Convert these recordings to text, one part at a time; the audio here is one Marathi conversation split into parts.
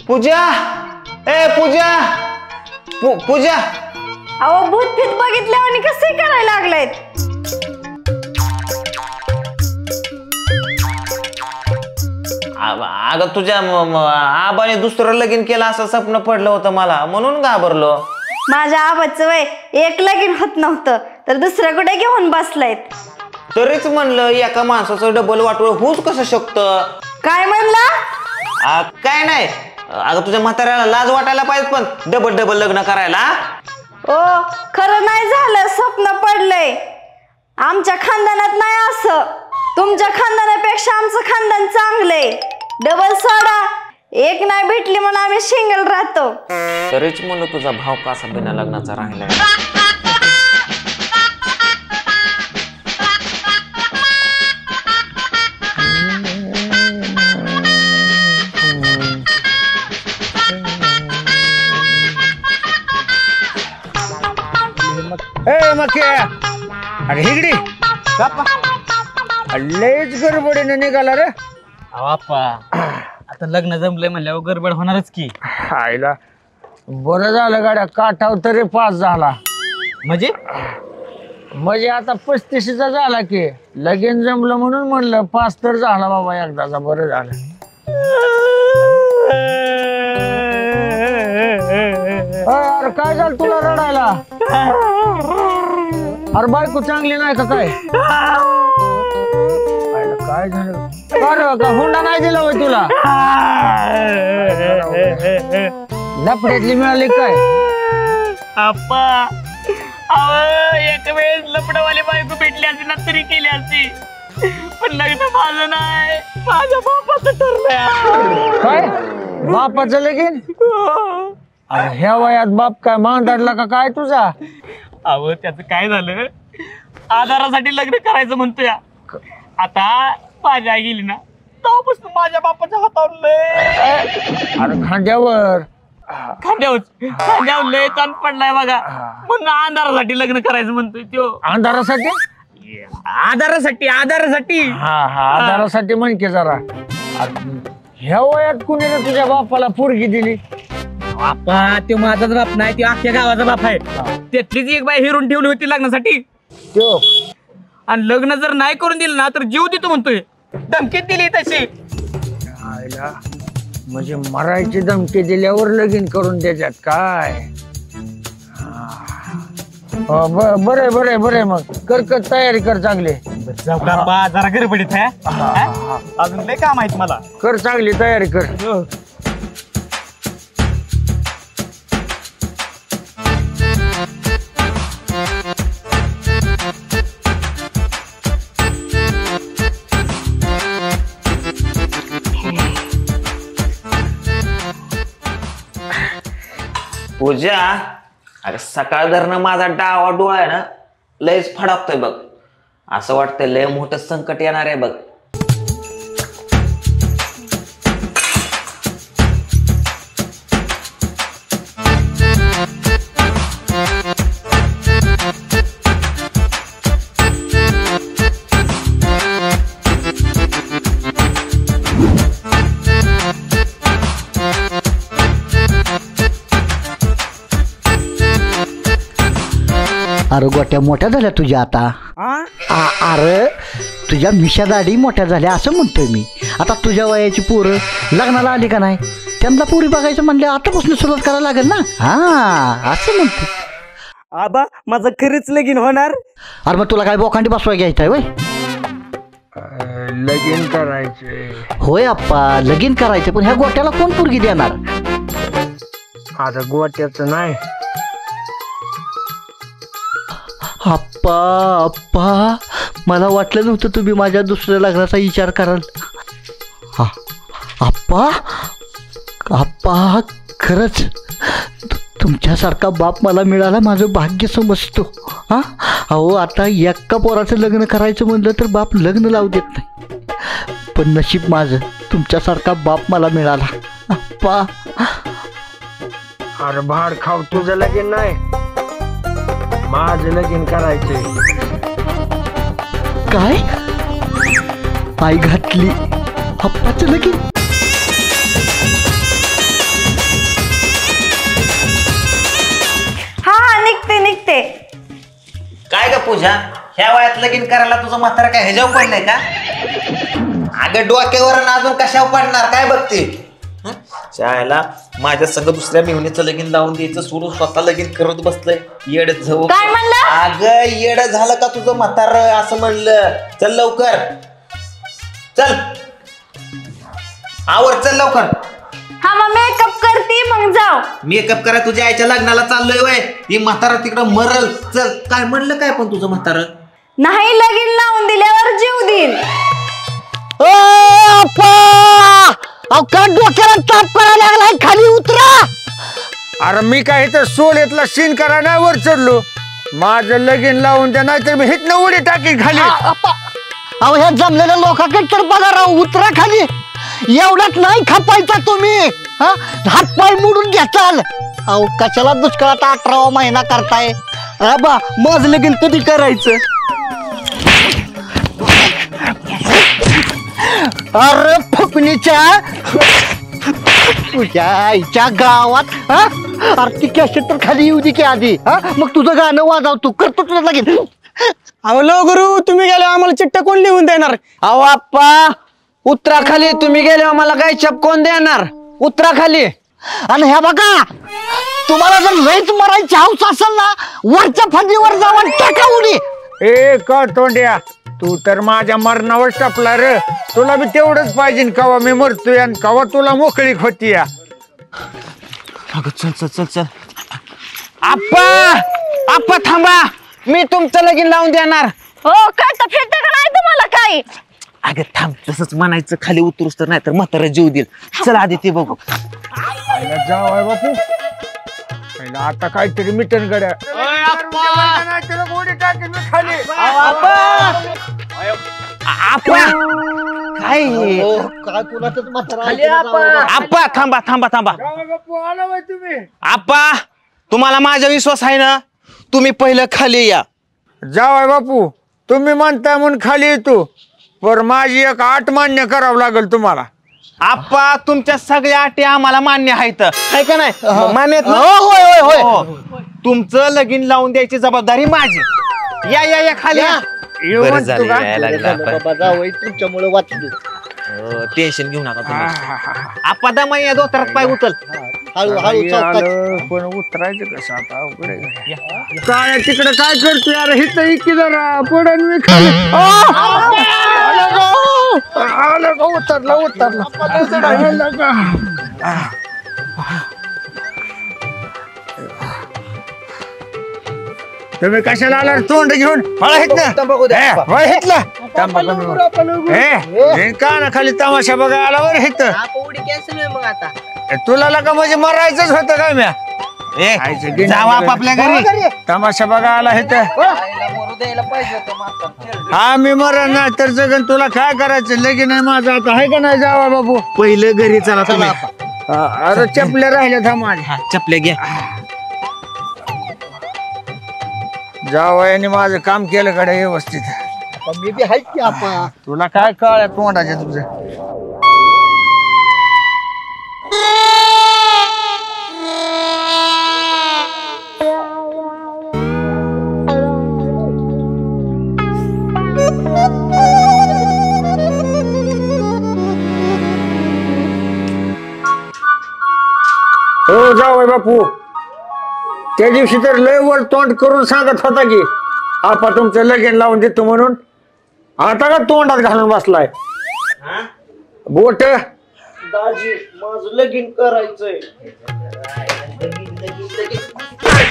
पूजा ए पूजा पूजा अहो भूतफीत बघितल्यावर कसे करायला लागलेत अगं तुझ्या आबाने दुसरं लगीन केलं असं स्वप्न पडलं होतं मला म्हणून घाबरलो माझ्या आबाचं वय एक लगीन होत नव्हतं तर दुसऱ्या कुठे घेऊन बसलायत तरीच म्हणलं एका माणसाचं डबल वाटोळ होऊच कसं शकतं काय म्हणला काय नाही अगं तुझ्या म्हाताऱ्याला लाज वाटायला पाहिजे पण डबल डबल लग्न करायला ओ खरं नाही झालं स्वप्न पडलंय आमच्या खानदानात नाही असं तुमच्या खानदानापेक्षा आमचं खानदान चांगलंय डबल सोडा एक नाही भेटली म्हणून आम्ही सिंगल राहतो तरीच म्हणलं तुझा भाव कसा बिना लग्नाचा राहिलाय अरे हिगडी लयच गडबडीने निघाला रे बाप्पा आता लग्न जमलंय म्हणल्यावर गडबड होणारच की आईला बरं झालं गाड्या काठाव तरी पास झाला म्हणजे आता 35चा झाला की लगीन जमलं म्हणून म्हणलं पास तर झाला बाबा एकदाचा बरं झालं अरे काय झालं तुला रडायला अरे बायको चांगली नाही का काय काय झालं का हुंडा नाही दिला होय तुला लपड्यातली मिळाली काय आप्पा एक वेळेस लपडवाली बायको भेटली असती ना तरी केली असती पण लग्न माझं नाही माझ्या बापाचं ठरलंय काय बापाचं लगीन अरे ह्या वयात बाप काय मांडला का काय तुझा अहो त्याचं काय झालं आधारासाठी लग्न करायचं म्हणतोय आता माझी आई गेली ना तेव्हापासून माझ्या बापाच्या हातावर लय अरे खांद्यावर लय ताण पडलाय बघा म्हणून आधारासाठी लग्न करायचं म्हणतोय तो अंधारासाठी आधारासाठी हा आधारासाठी म्हण की जरा ह्या वयात कुणी रे तुझ्या बापाला पोरगी दिली बापा तो माझाच बाप नाही तो अख्ख्या गावाचा बाप आहे त्यातलीच एक बाई हिरून ठेवली होती लग्नासाठी तो आणि लग्न जर नाही करून दिलं ना तर जीव देतो म्हणतोय धमकीत दिली तशी आईला म्हणजे मरायची धमकी दिल्यावर लगीन करून द्यायच्यात काय बरे मग कर तयारी कर चांगली जरा गडबडीत आहे अजून लय काम आहेत मला कर चांगली तयारी कर पूजा अरे सकाळ धरणं माझा डावा डोळा आहे ना लयच फडाकतोय बघ असं वाटतंय लय मोठं संकट येणार आहे बघ अरे गोट्या मोठ्या झाल्या तुझ्या आता अरे तुझ्या मिशा दाढी मोठ्या झाल्या असं म्हणतोय मी आता तुझ्या वयाची पोरं लग्नाला आली का नाही त्यांना पोरी बघायचं म्हणलं आतापासून सुरुवात करायला लागेल ना हा असं म्हणतो आबा माझं खरीच लगीन होणार अरे मग तुला काय बोकांडी बसवाय घ्यायचंय वय लगीन करायचे होय आप्पा लगीन करायचं पण ह्या गोट्याला कोण पोरगी देणार आता गोट्याचं नाही आप्पा मला वाटलं नव्हतं तुम्ही माझ्या दुसऱ्या लग्नाचा विचार कराल आप्पा खरंच तुमच्यासारखा बाप मला मिळाला माझं भाग्य समजतो अहो आता एका पोराचं लग्न करायचं म्हणलं तर बाप लग्न लावू देत नाही पण नशीब माझं तुमच्यासारखा बाप मला मिळाला आप्पा अरे भाड खाऊ तुझं लगीन नाही माझं लगीन करायचंय काय आई घातली पप्पाचं लगीन. हा हा निघते. काय ग पूजा, ह्या वयात लगीन करायला तुझं म्हातारा काय ह्याच्यावर पडलंय का? अगं डोक्यावर अजून कशावर पडणार काय बघते? शाळेला माझ्या संग दुसऱ्या मेहुणीचं लगीन लावून द्यायचं सोडून स्वतः लगीन करत बसलंय. येड झव काय म्हणलं? अगं येड झालं का तुझं म्हातार असं म्हणलं. चल लवकर चल, आवर चल लवकर. हा मग मेकअप करते मग जाऊ. मेकअप करा तुझ्या आईच्या लग्नाला चाललोय वय. ती म्हातारा तिकडं मरल. चल. काय म्हणलं काय पण तुझं म्हातार? नाही लगीन लावून दिल्यावर जीव देईल. का डोक्याला ताप करायला लागलाय? खाली उतरा. अरे मी काय इथं सोलेतला सीन करायला वर चढलो. माझं लगीन लावून द्या, नाहीतर मी हितनं उडी टाकी खाली. अहो ह्या जमलेल्या लोकांकडे तर बघा राव, उतरा खाली. एवढ्यात नाही खपायचा तुम्ही. हात पाय मोडून घ्याचाल. अहो कशाला दुष्काळात 18वा महिना करताय? बा माझं लगीन कधी करायचं? अरे फुकणीच्या तुझ्या आईच्या गावात अरे ती कॅसेट तर खाली येऊ दे की आधी. मग तुझं गाणं वाजवतो, करतो तुझं लगीन. अहो लो गुरु, तुम्ही गेले आम्हाला चिठ्ठ्या कोण लिहून देणार? अहो आप्पा उतरा खाली. तुम्ही गेल्यावर मला काय चप कोण देणार? उतरा खाली. आणि ह्या बघा, तुम्हाला जर लयच मरायची हौस असेल ना, वरच्या फंदीवर जाऊन टाका उडी. ए का तोंड्या, तू तर माझ्या मरणावर टपला रे. तुला बी तेवढंच पाहिजे कवा मी मरतोय आणि कवा तुला मोकळीक होती या. चल चल चल चल. आप्पा थांबा, मी तुमचं लगीन लावून देणार. हो करता फिरता का नाही तुम्हाला काही? अगं थांब, तसंच म्हणायचं खाली उतरूस तर, नाही तर म्हातारा जीव देईल. चल आधी ते बघू. जाऊ आहे बापू. आता काहीतरी मिटन गड्या. उडी टाकेन मी खाली. काय काय कुणाचंच म्हातारं आप्पा थांबा बापू आला बाई तुम्ही. आप्पा, तुम्हाला माझा विश्वास आहे ना? तुम्ही पहिलं खाली या. जाऊ आहे बापू, तुम्ही म्हणताय म्हणून खाली येतो, पर माझी एक आट मान्य करावं लागेल तुम्हाला. आप्पा तुमच्या सगळ्या अटी आम्हाला मान्य आहेत, आहे का नाही? मान्य आहेत ना? होय. तुमचं लगीन लावून द्यायची जबाबदारी माझी. या खाली या. बरं झालं यायला लागलं आपण. बाबा जावई तुमच्यामुळे वाचलो. टेन्शन घेऊ नका तुम्ही. आप्पा दमाई या दोतरात पाय उचल. हळूहळू चौकात. पण उतरायचं कसं आता अवघड आहे. काय तिकडे काय करतोय यार? हिथं इतकी जरा पडन मी खाली. आलं का? उतरलं. तुम्ही कशाला आला तोंड घेऊन? मला का ना खाली तमाशा बघा आला बरं हित. तुला लका म्हणजे मरायचंच होतं काय म्या? जावा आपापल्या घरी. तमाशा बघा आला हित. हा मी मरण नाही तर जगन. तुला काय करायचं? लगीन आहे माझं आता, आहे का नाही? जावा बाबू पहिलं घरी चला तुम्ही. अरे चपल्या राहिल्या था माझ्या. चपले घ्या. जावयाने माझं काम केलं कडे व्यवस्थित. मी बी हायच की आपा. तुला काय कळ तोंडाचे तुझं? हो जावय बापू, त्या दिवशी तर लय वर तोंड करून सांगत होता की आपा तुमचं लगीन लावून देतो म्हणून. आता का तोंडात घालून बसलाय बोट? दाजी माझं लगीन करायचंय.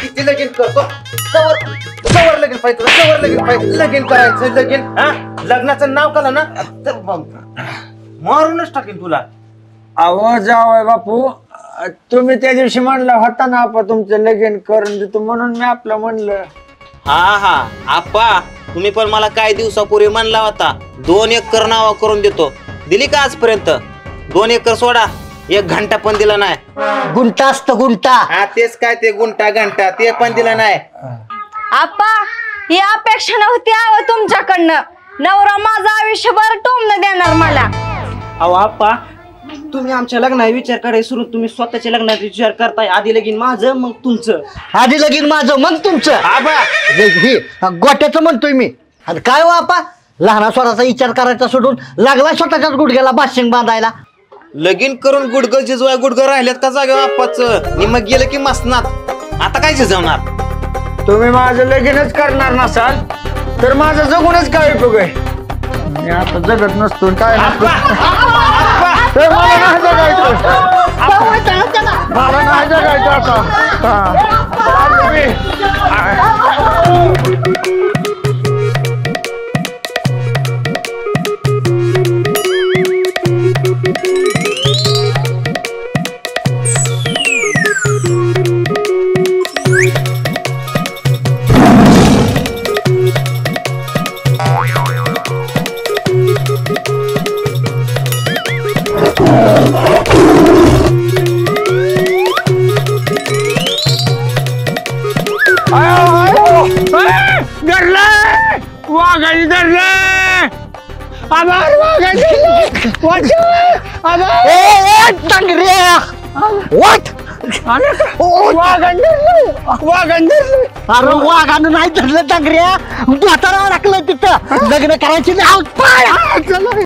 किती लगीन करतो? कवर लगीन पाहिजे. लगीन करायचं. लगीन लग्नाचं नाव काला ना मारूनच टाकेन तुला. अहो जावय बापू, तुम्ही त्या दिवशी म्हणला होता ना आपा तुमचं लगीन करून देतो म्हणून मी आपलं म्हणलं. हा आप्पा, तुम्ही पण मला काही दिवसापूर्वी म्हणला होता 2 एकर नावा करून देतो. दिली का आजपर्यंत? 2 एकर सोडा, 1 घंटा पण दिला नाही. गुंटा असतं गुंटा. हा तेच काय ते गुंटा घंटा ते पण दिला नाही. आप्पा ही अपेक्षा नव्हती तुमच्याकडनं. नवरा माझं आयुष्यभर टोमणं देणार मला. अहो आप्पा तुम्ही आमच्या लग्नाचा विचार करायला सुरू तुम्ही स्वतःच्या लग्नाचा विचार करताय आधी लगीन माझं मग तुमचं आधी लगीन माझं मग तुमचं हे गोट्याचं म्हणतोय मी. आणि काय हो आपा लहाना स्वराचा विचार करायचा सोडून लागला स्वतःच्याच गुडघ्याला बाशिंग बांधायला. लगीन करून गुडघं जिजवाय गुडघं राहिल्यात का जागे बाप्पाचं नि मग गेलं की मसनात आता काय झिजवणार. तुम्ही माझं लगीनच करणार नसाल तर माझं जगूनच काय उपयोग आहे. मी आता जगत नसतो काय नसतो तर मला नाही जगायचं. मला नाही जगायचं आता. वाघाची धरलं आभार वाघाची अरे वाघानं नाही धरलं डांगऱ्या. म्हातारा अडकलं तिथं लग्न करायची नाही.